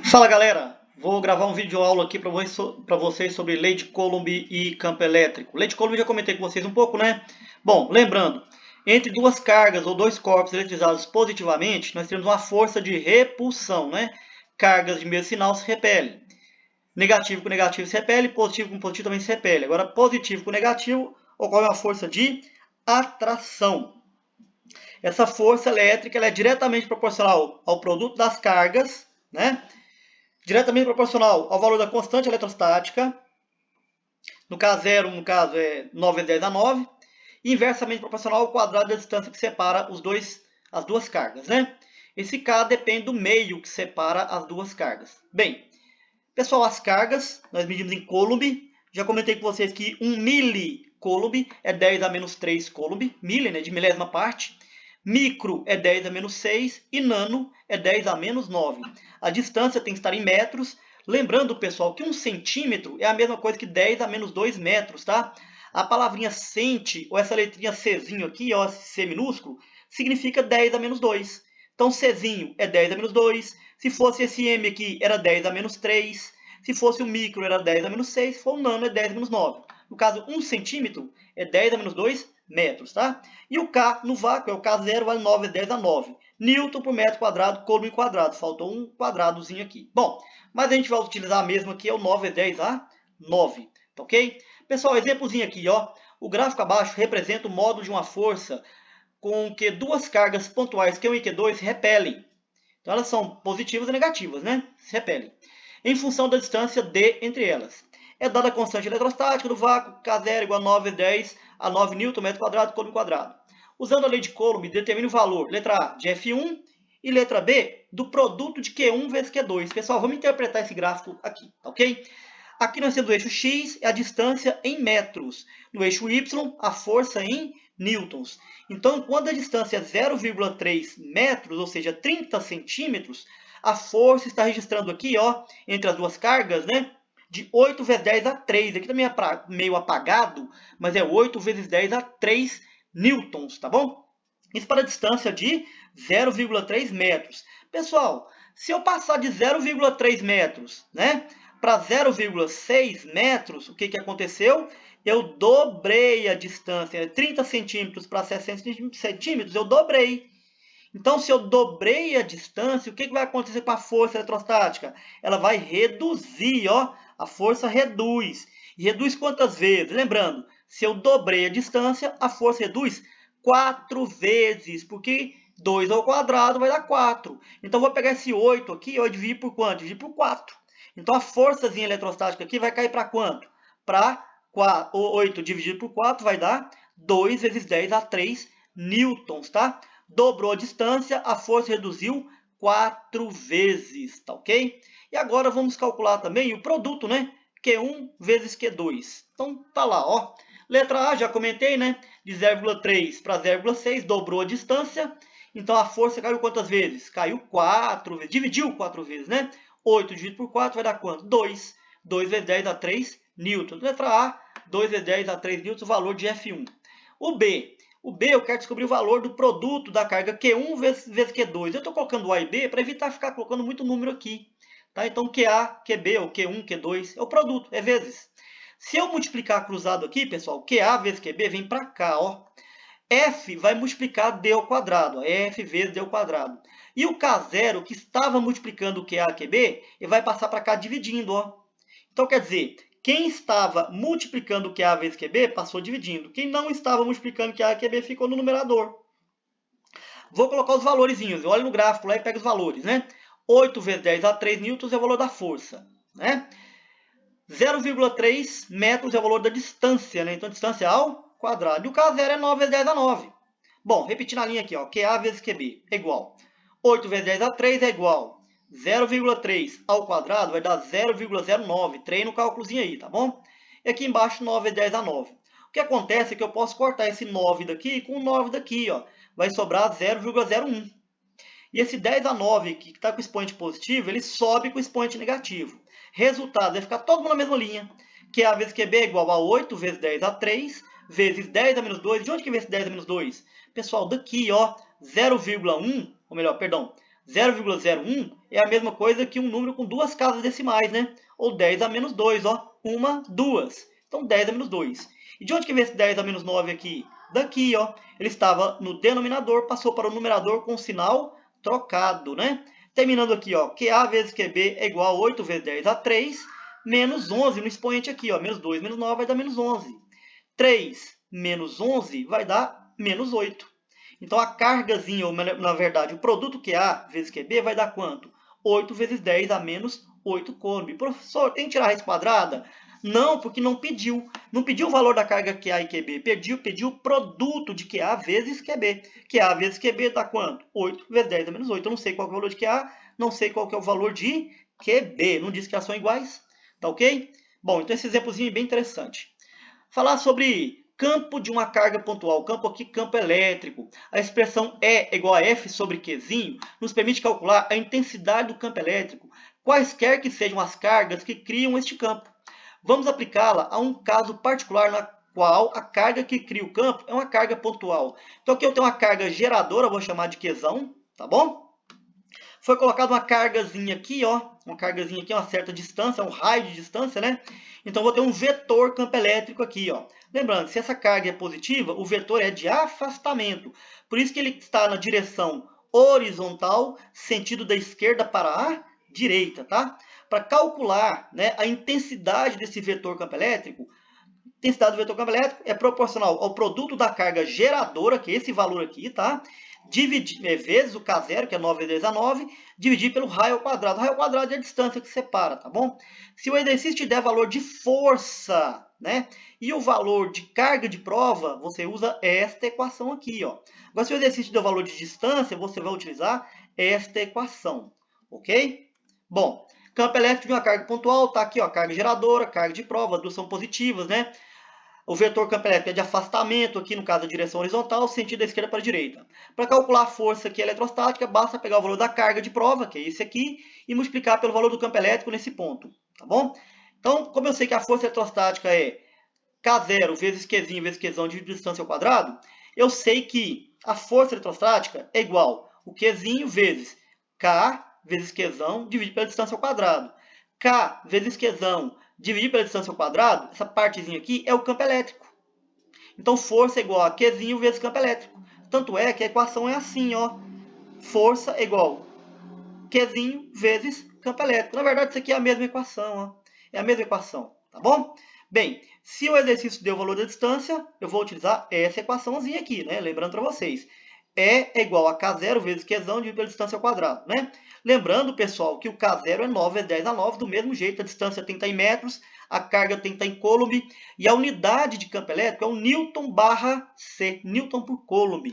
Fala galera, vou gravar um vídeo aula aqui para vocês sobre lei de Coulomb e campo elétrico. Lei de Coulomb eu já comentei com vocês um pouco, né? Bom, lembrando, entre duas cargas ou dois corpos eletrizados positivamente, nós temos uma força de repulsão, né? Cargas de mesmo sinal se repelem. Negativo com negativo se repele, positivo com positivo também se repele. Agora, positivo com negativo ocorre uma força de atração. Essa força elétrica ela é diretamente proporcional ao produto das cargas, né? Diretamente proporcional ao valor da constante eletrostática, no caso 0, no caso é 9 vezes 10 a 9, e inversamente proporcional ao quadrado da distância que separa as duas cargas, né? Esse K depende do meio que separa as duas cargas. Bem, pessoal, as cargas nós medimos em Coulomb. Já comentei com vocês que 1 milicoulomb é 10 a menos 3 coulomb, mili, né, de milésima parte. Micro é 10 a menos 6 e nano é 10 a menos 9. A distância tem que estar em metros. Lembrando, pessoal, que 1 centímetro é a mesma coisa que 10 a menos 2 metros, tá? A palavrinha centi, ou essa letrinha Czinho aqui, ó, C minúsculo, significa 10 a menos 2. Então, Czinho é 10 a menos 2. Se fosse esse M aqui, era 10 a menos 3. Se fosse o micro, era 10 a menos 6. Se for o nano, é 10 a menos 9. No caso, 1 centímetro é 10 a menos 2 metros, tá? E o K no vácuo é o K0, vale 9 vezes 10 a 9. Newton por metro quadrado, Coulomb quadrado. Faltou um quadradozinho aqui. Bom, mas a gente vai utilizar mesmo aqui, é o 9 vezes 10 a 9. Tá ok? Pessoal, exemplozinho aqui, ó. O gráfico abaixo representa o módulo de uma força com que duas cargas pontuais, Q1 e Q2, se repelem. Então elas são positivas e negativas, né? Se repelem. Em função da distância D entre elas. É dada a constante eletrostática do vácuo, K0 igual a 9 vezes 10 a 9 Newton, metro quadrado, Coulomb quadrado. Usando a lei de Coulomb, determine o valor, letra A, de F1 e letra B, do produto de Q1 vezes Q2. Pessoal, vamos interpretar esse gráfico aqui, ok? Aqui nós temos o eixo X, é a distância em metros. No eixo Y, a força em newtons. Então, quando a distância é 0,3 metros, ou seja, 30 centímetros, a força está registrando aqui, ó, entre as duas cargas, né? De 8 vezes 10 a 3. Aqui também é meio apagado, mas é 8 vezes 10 a 3 newtons, tá bom? Isso para a distância de 0,3 metros. Pessoal, se eu passar de 0,3 metros, né, para 0,6 metros, o que aconteceu? Eu dobrei a distância. 30 centímetros para 60 centímetros, eu dobrei. Então, se eu dobrei a distância, o que vai acontecer com a força eletrostática? Ela vai reduzir, ó. A força reduz. E reduz quantas vezes? Lembrando, se eu dobrei a distância, a força reduz 4 vezes, porque 2 ao quadrado vai dar 4. Então, vou pegar esse 8 aqui e dividir por quanto? Dividir por 4. Então, a forçazinha eletrostática aqui vai cair para quanto? Para 8 dividido por 4 vai dar 2 vezes 10 a 3 newtons, tá? Dobrou a distância, a força reduziu 4 vezes, tá ok? E agora vamos calcular também o produto, né? Q1 vezes Q2. Então, tá lá, ó. Letra A, já comentei, né? De 0,3 para 0,6, dobrou a distância. Então, a força caiu quantas vezes? Caiu 4 vezes, dividiu 4 vezes, né? 8 dividido por 4 vai dar quanto? 2. 2 vezes 10 dá 3 newtons. Letra A, 2 vezes 10 dá 3 newtons, o valor de F1. O B eu quero descobrir o valor do produto da carga Q1 vezes Q2. Eu estou colocando A e B para evitar ficar colocando muito número aqui. Tá? Então, QA, QB, ou Q1, Q2, é o produto, é vezes. Se eu multiplicar cruzado aqui, pessoal, QA vezes QB vem para cá, ó. F vai multiplicar D ao quadrado, F vezes D ao quadrado. E o K0, que estava multiplicando o QA, QB, ele vai passar para cá dividindo, ó. Então, quer dizer, quem estava multiplicando QA vezes QB passou dividindo. Quem não estava multiplicando QA e QB ficou no numerador. Vou colocar os valorzinhos. Olha no gráfico lá e pega os valores, né? 8 vezes 10 a 3 newtons é o valor da força, né? 0,3 metros é o valor da distância, né? Então, distância ao quadrado. E o K0 é 9 vezes 10 a 9. Bom, repetindo a linha aqui, ó. QA vezes QB é igual. 8 vezes 10 a 3 é igual 0,3 ao quadrado vai dar 0,09. Treina o cálculozinho aí, tá bom? E aqui embaixo, 9 vezes 10 a 9. O que acontece é que eu posso cortar esse 9 daqui com o 9 daqui, ó. Vai sobrar 0,01. E esse 10 a 9 aqui, que está com expoente positivo, ele sobe com expoente negativo. Resultado, vai ficar todo mundo na mesma linha. QA vezes QB é igual a 8 vezes 10 a 3, vezes 10 a menos 2. De onde que vem esse 10 a menos 2? Pessoal, daqui, ó, 0,1, ou melhor, perdão, 0,01 é a mesma coisa que um número com duas casas decimais, né? Ou 10 a menos 2, ó. 1, 2. Então 10 a menos 2. E de onde que vem esse 10 a menos 9 aqui? Daqui, ó. Ele estava no denominador, passou para o numerador com sinal trocado, né? Terminando aqui, ó. QA vezes QB é igual a 8 vezes 10 a 3, menos 11 no expoente aqui, ó. Menos 2 menos 9 vai dar menos 11. 3 menos 11 vai dar menos 8. Então, a cargazinha, ou na verdade, o produto QA vezes QB vai dar quanto? 8 vezes 10 a menos 8 coulomb. Professor, tem que tirar a raiz quadrada? Não, porque não pediu. Não pediu o valor da carga QA e QB. Pediu o produto de QA vezes QB. QA vezes QB dá quanto? 8 vezes 10 a menos 8. Eu não sei qual é o valor de QA, não sei qual é o valor de QB. Não diz que elas são iguais. Tá ok? Bom, então esse exemplozinho é bem interessante. Falar sobre campo de uma carga pontual, campo aqui, campo elétrico. A expressão E igual a F sobre Qzinho nos permite calcular a intensidade do campo elétrico, quaisquer que sejam as cargas que criam este campo. Vamos aplicá-la a um caso particular na qual a carga que cria o campo é uma carga pontual. Então aqui eu tenho uma carga geradora, vou chamar de Qzão, tá bom? Foi colocada uma cargazinha aqui, ó, uma cargazinha aqui, uma certa distância, um raio de distância, né? Então vou ter um vetor campo elétrico aqui, ó. Lembrando, se essa carga é positiva, o vetor é de afastamento. Por isso que ele está na direção horizontal, sentido da esquerda para a direita, tá? Para calcular, né, a intensidade desse vetor campo elétrico, a intensidade do vetor campo elétrico é proporcional ao produto da carga geradora, que é esse valor aqui, tá? Vezes o K0, que é 9 vezes 10 a 9, dividir pelo raio ao quadrado. O raio ao quadrado é a distância que separa, tá bom? Se o exercício te der valor de força, né, e o valor de carga de prova, você usa esta equação aqui, ó. Agora, se o exercício te der valor de distância, você vai utilizar esta equação, ok? Bom, campo elétrico de uma carga pontual, tá aqui, ó, carga geradora, carga de prova, as duas são positivas, né? O vetor campo elétrico é de afastamento, aqui no caso da direção horizontal, sentido da esquerda para a direita. Para calcular a força aqui eletrostática, basta pegar o valor da carga de prova, que é esse aqui, e multiplicar pelo valor do campo elétrico nesse ponto, tá bom? Então, como eu sei que a força eletrostática é K0 vezes Qzinho vezes Qzão dividido distância ao quadrado, eu sei que a força eletrostática é igual o Qzinho vezes K vezes Qzão dividido pela distância ao quadrado. K vezes Qzão dividir pela distância ao quadrado, essa partezinha aqui é o campo elétrico. Então, força é igual a Qzinho vezes campo elétrico. Tanto é que a equação é assim, ó. Força é igual a Qzinho vezes campo elétrico. Na verdade, isso aqui é a mesma equação, ó. É a mesma equação, tá bom? Bem, se o exercício deu o valor da distância, eu vou utilizar essa equaçãozinha aqui, né? Lembrando para vocês. E é igual a K0 vezes Qzão dividido pela distância ao quadrado, né? Lembrando, pessoal, que o K0 é 9 vezes 10 a 9, do mesmo jeito, a distância tem que estar em metros, a carga tem que estar em coulomb, e a unidade de campo elétrico é o Newton/C, Newton por coulomb.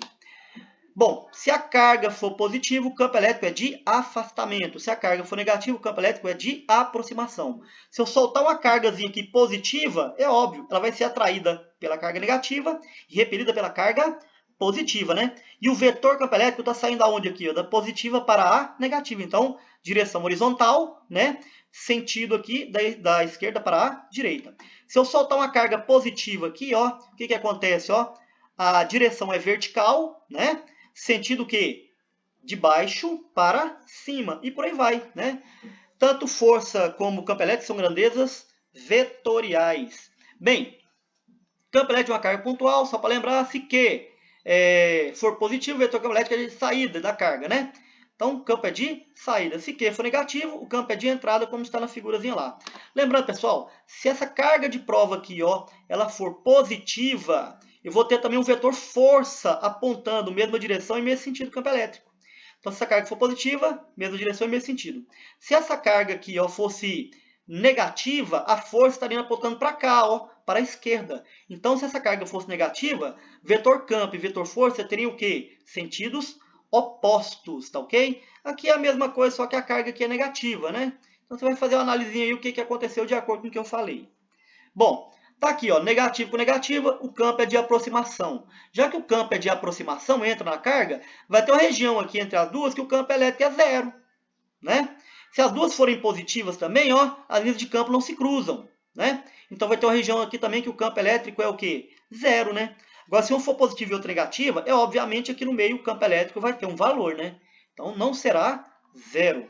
Bom, se a carga for positiva, o campo elétrico é de afastamento. Se a carga for negativa, o campo elétrico é de aproximação. Se eu soltar uma cargazinha aqui positiva, é óbvio, ela vai ser atraída pela carga negativa e repelida pela carga positiva, né? E o vetor campo elétrico está saindo aonde aqui? Ó, da positiva para a negativa. Então, direção horizontal, né? Sentido aqui da esquerda para a direita. Se eu soltar uma carga positiva aqui, ó, o que acontece? Ó? A direção é vertical, né? Sentido o quê? De baixo para cima. E por aí vai, né? Tanto força como campo elétrico são grandezas vetoriais. Bem, campo elétrico é uma carga pontual, só para lembrar, se Q for positivo, o vetor campo elétrico é de saída da carga, né? Então, o campo é de saída. Se Q for negativo, o campo é de entrada, como está na figurazinha lá. Lembrando, pessoal, se essa carga de prova aqui, ó, ela for positiva, eu vou ter também um vetor força apontando mesma direção e mesmo sentido do campo elétrico. Então, se essa carga for positiva, mesma direção e mesmo sentido. Se essa carga aqui, ó, fosse negativa, a força estaria apontando para cá, ó, para a esquerda. Então, se essa carga fosse negativa, vetor campo e vetor força teriam o quê? Sentidos opostos, tá ok? Aqui é a mesma coisa, só que a carga aqui é negativa, né? Então, você vai fazer uma análise aí o que aconteceu de acordo com o que eu falei. Bom, tá aqui, ó, negativo com negativa, o campo é de aproximação. Já que o campo é de aproximação, entra na carga, vai ter uma região aqui entre as duas que o campo elétrico é zero, né? Se as duas forem positivas também, ó, as linhas de campo não se cruzam, né? Então vai ter uma região aqui também que o campo elétrico é o quê? Zero, né? Agora, se um for positivo e outro negativa, obviamente aqui no meio o campo elétrico vai ter um valor, né? Então, não será 0.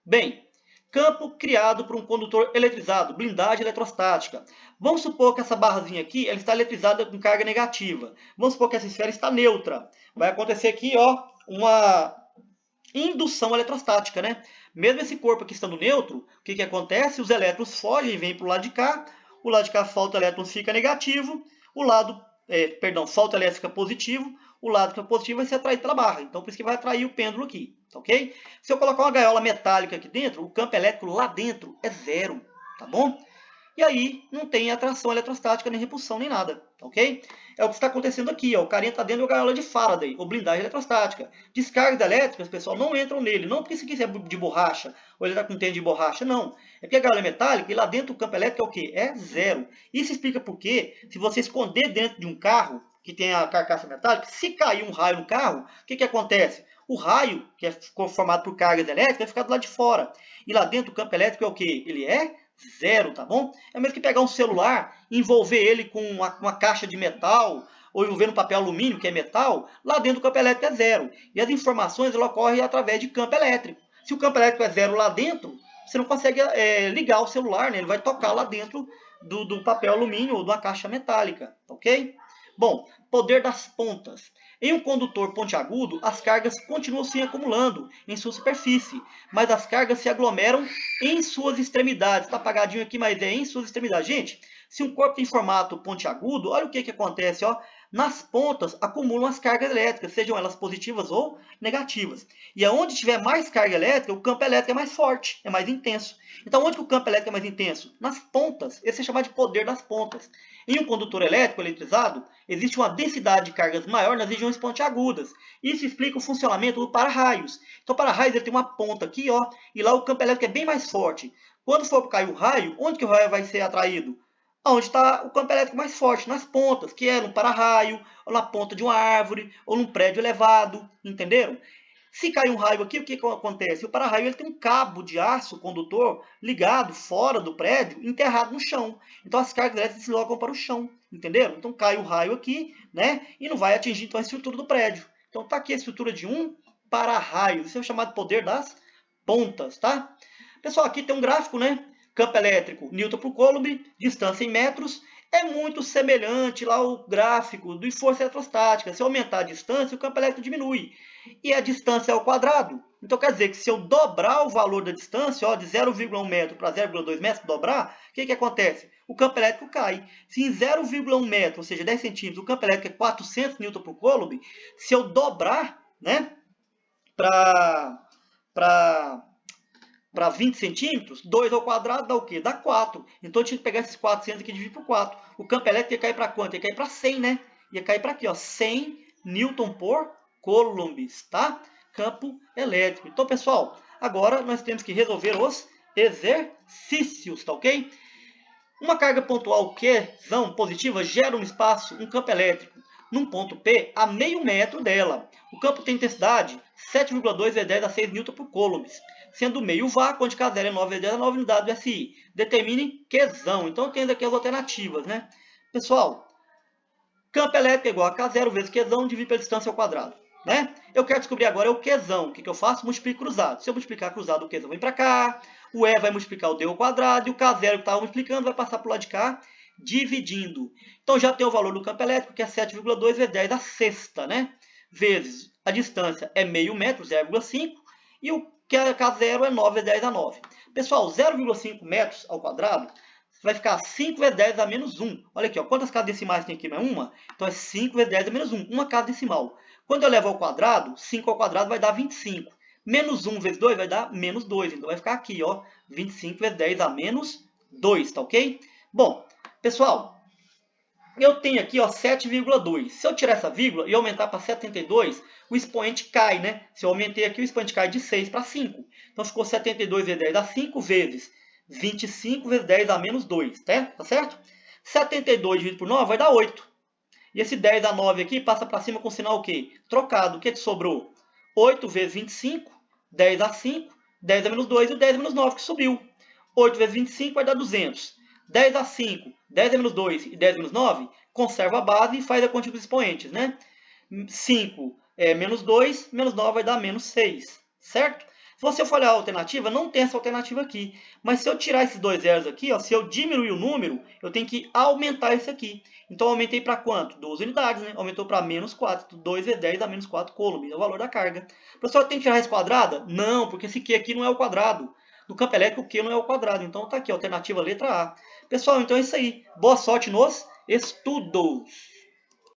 Bem, campo criado por um condutor eletrizado, blindagem eletrostática. Vamos supor que essa barrazinha aqui ela está eletrizada com carga negativa. Vamos supor que essa esfera está neutra. Vai acontecer aqui ó, uma indução eletrostática, né? Mesmo esse corpo aqui estando neutro, o que acontece? Os elétrons fogem e vêm para o lado de cá. O lado de cá, falta elétrons fica negativo. O lado, falta elétrica positivo. O lado que é positivo vai ser atraído pela barra. Então, por isso que vai atrair o pêndulo aqui, ok? Se eu colocar uma gaiola metálica aqui dentro, o campo elétrico lá dentro é 0, tá bom? E aí não tem atração eletrostática, nem repulsão, nem nada, ok? É o que está acontecendo aqui, ó. O carinha está dentro da gaiola de Faraday, ou blindagem eletrostática. Descargas elétricas, pessoal, não entram nele. Não porque isso aqui é de borracha, ou ele está com tênis de borracha, não. É porque a gaiola é metálica e lá dentro o campo elétrico é o quê? É 0. Isso explica por quê, se você esconder dentro de um carro, que tem a carcaça metálica, se cair um raio no carro, o que acontece? O raio, que é formado por cargas elétricas, vai ficar do lado de fora. E lá dentro o campo elétrico é o quê? Ele é 0, tá bom? É mesmo que pegar um celular, envolver ele com uma caixa de metal, ou envolver no papel alumínio, que é metal, lá dentro o campo elétrico é 0. E as informações elas ocorrem através de campo elétrico. Se o campo elétrico é 0 lá dentro, você não consegue ligar o celular, né? Ele vai tocar lá dentro do papel alumínio ou de uma caixa metálica, ok? Bom, poder das pontas. Em um condutor pontiagudo, as cargas continuam se acumulando em sua superfície, mas as cargas se aglomeram em suas extremidades. Está apagadinho aqui, mas é em suas extremidades. Gente, se um corpo tem formato pontiagudo, olha o que acontece. Ó. Nas pontas acumulam as cargas elétricas, sejam elas positivas ou negativas. E aonde tiver mais carga elétrica, o campo elétrico é mais forte, é mais intenso. Então, onde que o campo elétrico é mais intenso? Nas pontas. Esse é chamado de poder das pontas. Em um condutor elétrico eletrizado, existe uma densidade de cargas maior nas regiões pontiagudas. Isso explica o funcionamento do para-raios. Então, o para-raios ele tem uma ponta aqui, ó, e lá o campo elétrico é bem mais forte. Quando for cair o raio, onde que o raio vai ser atraído? Onde está o campo elétrico mais forte? Nas pontas, que é no para-raio, ou na ponta de uma árvore, ou num prédio elevado, entenderam? Se cair um raio aqui, o que acontece? O para-raio ele tem um cabo de aço condutor ligado fora do prédio, enterrado no chão. Então as cargas elétricas se deslocam para o chão, entenderam? Então cai o raio aqui, né? E não vai atingir então a estrutura do prédio. Então está aqui a estrutura de um para-raio. Isso é o chamado poder das pontas, tá? Pessoal, aqui tem um gráfico, né? Campo elétrico, Newton por Coulomb, distância em metros. É muito semelhante lá o gráfico de força eletrostática. Se eu aumentar a distância, o campo elétrico diminui. E a distância é ao quadrado. Então quer dizer que se eu dobrar o valor da distância, ó, de 0,1 metro para 0,2 metros, dobrar, o que acontece? O campo elétrico cai. Se em 0,1 metro, ou seja, 10 centímetros, o campo elétrico é 400 Newton por Coulomb, se eu dobrar, né, para 20 centímetros, 2 ao quadrado dá o quê? Dá 4. Então eu tinha que pegar esses 400 aqui e dividir por 4. O campo elétrico ia cair para quanto? Ia cair para 100, né? Ia cair para aqui, ó, 100 Newton por Coulomb, tá? Campo elétrico. Então, pessoal, agora nós temos que resolver os exercícios, tá ok? Uma carga pontual Qzão positiva gera um espaço, um campo elétrico, num ponto P a meio metro dela. O campo tem intensidade 7,2 vezes 10 a 6 Newton por Coulomb, sendo meio vácuo, onde K0 é 9 vezes 10 a 9 unidades do SI. Determine Qzão. Então, eu tenho aqui as alternativas, né? Pessoal, campo elétrico é igual a K0 vezes Qzão dividido pela distância ao quadrado. Né? Eu quero descobrir agora o Qzão. O que eu faço? Multiplico cruzado. Se eu multiplicar cruzado, o Qzão vem para cá. O E vai multiplicar o D ao quadrado. E o K0 que estava multiplicando vai passar para o lado de cá, dividindo. Então já tem o valor do campo elétrico, que é 7,2 vezes 10 a sexta. Né? Vezes a distância é meio metro, 0,5. E o K0 é 9 vezes 10 a 9. Pessoal, 0,5 metros ao quadrado vai ficar 5 vezes 10 a menos 1. Olha aqui, ó, quantas casas decimais tem aqui? Não é uma? Então é 5 vezes 10 a menos 1. Uma casa decimal. Quando eu levo ao quadrado, 5 ao quadrado vai dar 25. Menos 1 vezes 2 vai dar menos 2. Então vai ficar aqui, ó, 25 vezes 10 a menos 2, tá ok? Bom, pessoal, eu tenho aqui, ó, 7,2. Se eu tirar essa vírgula e aumentar para 72, o expoente cai, né? Se eu aumentei aqui, o expoente cai de 6 para 5. Então ficou 72 vezes 10 a 5 vezes 25 vezes 10 a menos 2, tá certo? 72 dividido por 9 vai dar 8. E esse 10 a 9 aqui passa para cima com o sinal o quê? Trocado. O que sobrou? 8 vezes 25, 10 a 5, 10 a menos 2 e o 10 a menos 9 que subiu. 8 vezes 25 vai dar 200. 10 a 5, 10 a menos 2 e 10 a menos 9, conserva a base e faz a conta dos expoentes, né? 5 é menos 2, menos 9 vai dar menos 6, certo? Se você for olhar a alternativa, não tem essa alternativa aqui. Mas se eu tirar esses dois zeros aqui, ó, se eu diminuir o número, eu tenho que aumentar esse aqui. Então, eu aumentei para quanto? 12 unidades, né? Aumentou para menos 4. 2 vezes 10 dá menos 4 coulombs. É o valor da carga. Professor, tem que tirar a raiz quadrada? Não, porque esse Q aqui não é o quadrado. No campo elétrico, o Q não é o quadrado. Então, tá aqui, alternativa letra A. Pessoal, então é isso aí. Boa sorte nos estudos!